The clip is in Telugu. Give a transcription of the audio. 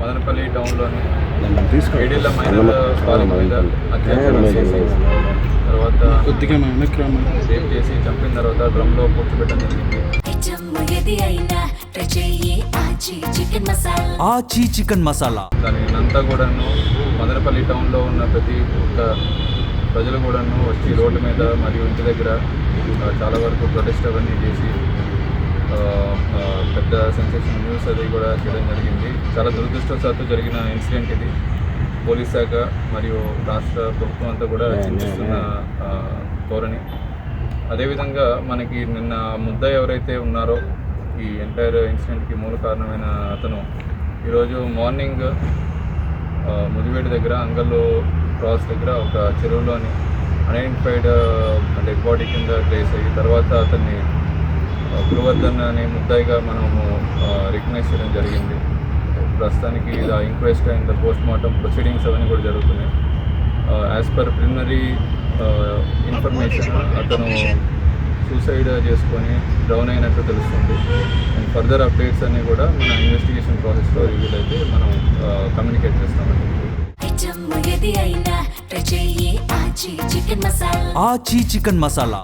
మదనపల్లి టౌన్లోని ఏడేళ్ల మైనర్ బాలిక మీద అత్యాచారం చేసి తర్వాత రేప్ చేసి చంపిన తర్వాత డ్రమ్లో కూర్చోబెట్టడం జరిగింది. ఆచి చికెన్ మసాలా దానినంతా కూడాను మదనపల్లి టౌన్లో ఉన్న ప్రతి ఒక్క ప్రజలు కూడాను వచ్చి రోడ్డు మీద మరియు ఇంటి దగ్గర చాలా వరకు ప్రొటెస్ట్ అవన్నీ చేసి పెద్ద సెన్సేషన్ న్యూస్ అది కూడా చేయడం జరిగింది. చాలా దురదృష్టవశాత్తు జరిగిన ఇన్సిడెంట్ ఇది. పోలీస్ శాఖ మరియు రాష్ట్ర ప్రభుత్వం అంతా కూడా చింతిస్తున్న ధోరణి. అదేవిధంగా మనకి నిన్న ముద్దాయి ఎవరైతే ఉన్నారో ఈ ఎంటైర్ ఇన్సిడెంట్కి మూల కారణమైన అతను ఈరోజు మార్నింగ్ ముదివేడి దగ్గర అంగల్లో క్రాస్ దగ్గర ఒక చెరువులోని అన్ఐడెంటిఫైడ్ డెడ్ బాడీ కింద ట్రేస్ అయ్యి తర్వాత అతన్ని గురువర్ధన్ అనే ముద్దాయిగా మనము రికగ్నైజ్ చేయడం జరిగింది. ప్రస్తుతానికి inquest and post mortem proceedings అవన్నీ కూడా జరుగుతున్నాయి. యాజ్ పర్ ప్రిలిమినరీ ఇన్ఫర్మేషన్ అతను సూసైడ్ చేసుకొని డౌన్ అయినట్టు తెలుస్తుంది. అండ్ ఫర్దర్ అప్డేట్స్ అన్నీ కూడా మన ఇన్వెస్టిగేషన్ ప్రాసెస్లో రివీల్ అయితే మనం కమ్యూనికేట్ చేస్తామండి. ఆచి చికెన్ మసాలా